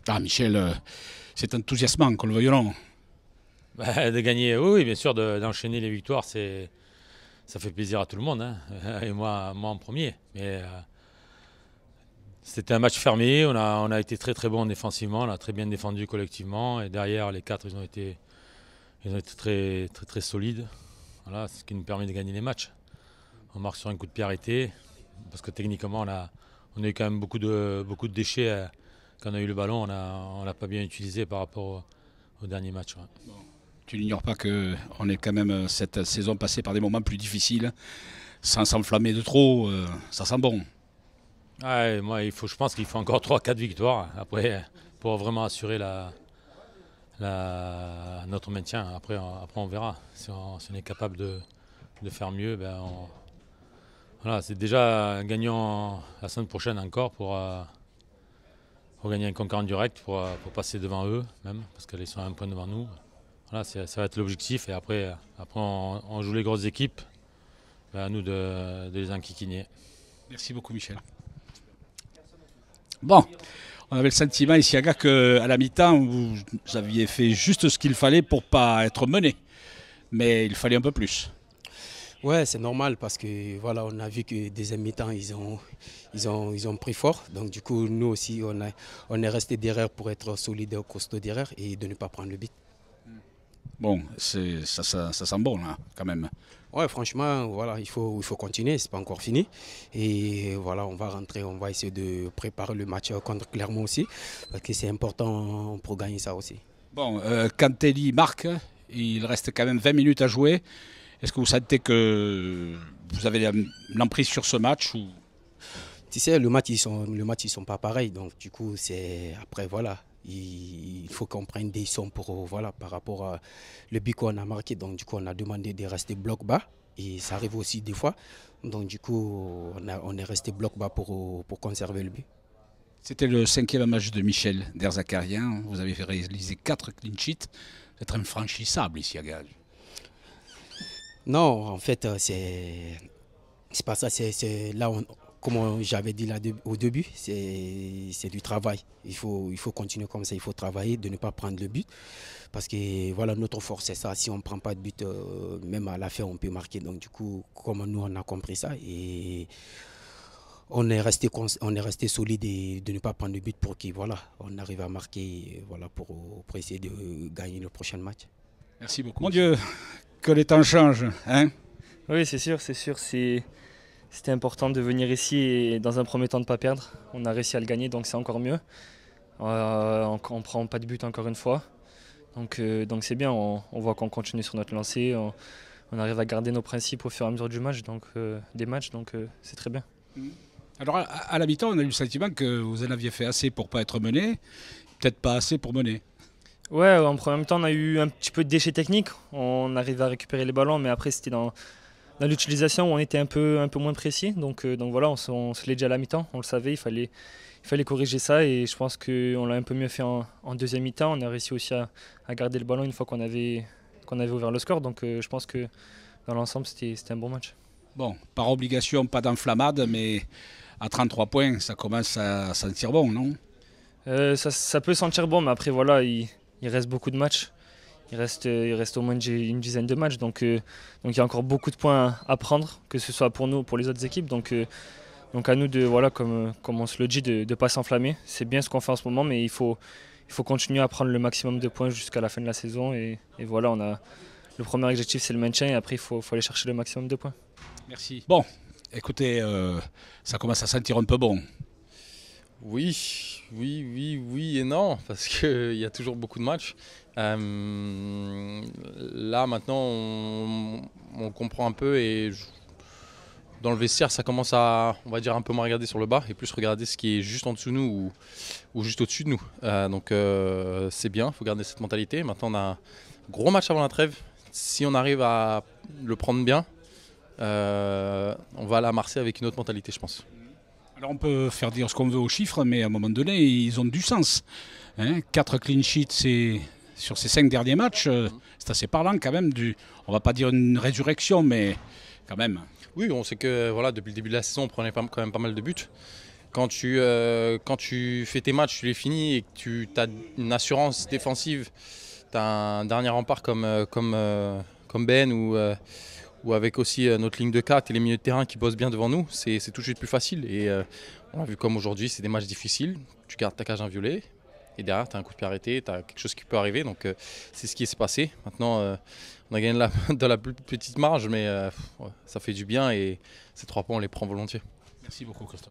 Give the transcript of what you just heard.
Ah, Michel, c'est enthousiasmant, qu'on le veuille ou non. Bah, de gagner, oui, bien sûr, d'enchaîner les victoires, ça fait plaisir à tout le monde, hein. Et moi en premier. Mais c'était un match fermé, on a été très très bon défensivement, on a très bien défendu collectivement. Et derrière, les quatre, ils ont été très, très, très solides. Voilà, ce qui nous permet de gagner les matchs. On marque sur un coup de pied arrêté, parce que techniquement, on a eu quand même beaucoup de déchets. Quand on a eu le ballon, on l'a pas bien utilisé par rapport au dernier match. Ouais. Tu n'ignores pas qu'on est quand même cette saison passée par des moments plus difficiles, sans s'enflammer de trop, ça sent bon. Ouais, moi, je pense qu'il faut encore 3 4 victoires après pour vraiment assurer notre maintien. Après, on verra. Si on est capable de faire mieux, voilà, c'est déjà gagnant la semaine prochaine encore pour gagner un concurrent direct, pour passer devant eux même, parce qu'ils sont à un point devant nous. Voilà, ça va être l'objectif. Et après on joue les grosses équipes. À nous de les enquiquiner. Merci beaucoup, Michel. Bon, on avait le sentiment ici à Gars qu'à la mi-temps, vous aviez fait juste ce qu'il fallait pour ne pas être mené. Mais il fallait un peu plus. Ouais, c'est normal parce que voilà, on a vu que deuxième mi-temps, ils ont pris fort. Donc du coup, nous aussi, on est resté derrière pour être solide et costaud derrière et de ne pas prendre le but. Bon, ça sent bon, là, quand même. Ouais, franchement, voilà, il faut continuer, c'est pas encore fini. Et voilà, on va rentrer, on va essayer de préparer le match contre Clermont aussi, parce que c'est important pour gagner ça aussi. Bon, quand Telly marque, il reste quand même 20 minutes à jouer. Est-ce que vous sentez que vous avez l'emprise sur ce match ou... Tu sais, le match, ils sont pas pareils. Donc, du coup, c'est après, voilà. Il faut qu'on prenne des sons pour, voilà, par rapport à le but qu'on a marqué. Donc, du coup, on a demandé de rester bloc bas. Et ça arrive aussi des fois. Donc, du coup, on est resté bloc bas pour conserver le but. C'était le 5e match de Michel Derzakarian. Vous avez réalisé 4 clean sheets. C'est infranchissable ici à Gage. Non, en fait, c'est pas ça. C'est là, comme j'avais dit là au début, c'est du travail. Il faut continuer comme ça. Il faut travailler, de ne pas prendre le but. Parce que voilà, notre force, c'est ça. Si on ne prend pas de but, même à la fin, on peut marquer. Donc, du coup, comme nous, on a compris ça. Et on est resté solide et de ne pas prendre de but pour qu'on voilà, on arrive à marquer voilà, pour essayer de gagner le prochain match. Merci beaucoup. Mon Dieu, que les temps changent, hein? Oui, c'est sûr, c'est sûr. C'était important de venir ici et dans un premier temps de ne pas perdre. On a réussi à le gagner, donc c'est encore mieux. On ne prend pas de but encore une fois. Donc c'est bien, on voit qu'on continue sur notre lancée. On arrive à garder nos principes au fur et à mesure du match, des matchs, donc c'est très bien. Alors à la mi-temps, on a eu le sentiment que vous en aviez fait assez pour ne pas être mené, peut-être pas assez pour mener. Ouais, en premier temps, on a eu un petit peu de déchets techniques. On arrive à récupérer les ballons, mais après, c'était dans l'utilisation où on était un peu moins précis. Donc voilà, on se l'est dit à la mi-temps, on le savait, il fallait corriger ça. Et je pense qu'on l'a un peu mieux fait en deuxième mi-temps. On a réussi aussi à garder le ballon une fois qu'on avait ouvert le score. Donc je pense que dans l'ensemble, c'était un bon match. Bon, par obligation, pas d'enflammade, mais à 33 points, ça commence à sentir bon, non? Ça peut sentir bon, mais après, voilà, il reste beaucoup de matchs. Il reste au moins une dizaine de matchs. Donc il y a encore beaucoup de points à prendre, que ce soit pour nous ou pour les autres équipes. Donc à nous, voilà, comme on se le dit, de ne pas s'enflammer. C'est bien ce qu'on fait en ce moment, mais il faut continuer à prendre le maximum de points jusqu'à la fin de la saison. Et voilà, le premier objectif, c'est le maintien. Et après, il faut aller chercher le maximum de points. Merci. Bon, écoutez, ça commence à sentir un peu bon. Oui et non, parce qu'il y a toujours beaucoup de matchs. Là, maintenant, on comprend un peu et dans le vestiaire, ça commence à, on va dire, un peu moins regarder sur le bas et plus regarder ce qui est juste en dessous de nous ou juste au-dessus de nous. Donc, c'est bien, il faut garder cette mentalité. Maintenant, on a un gros match avant la trêve. Si on arrive à le prendre bien, on va aller à Marseille avec une autre mentalité, je pense. Alors on peut faire dire ce qu'on veut aux chiffres, mais à un moment donné, ils ont du sens. 4 clean sheets sur ces 5 derniers matchs, c'est assez parlant quand même. On ne va pas dire une résurrection, mais quand même. Oui, on sait que voilà, depuis le début de la saison, on prenait quand même pas mal de buts. quand tu fais tes matchs, tu les finis et que tu as une assurance défensive, tu as un dernier rempart comme Ben ou avec aussi notre ligne de 4 et les milieux de terrain qui bossent bien devant nous, c'est tout de suite plus facile. Et on a vu comme aujourd'hui, c'est des matchs difficiles. Tu gardes ta cage inviolée et derrière, tu as un coup de pied arrêté, tu as quelque chose qui peut arriver. Donc c'est ce qui s'est passé. Maintenant, on a gagné dans la plus petite marge, mais ça fait du bien et ces 3 points, on les prend volontiers. Merci beaucoup, Christophe.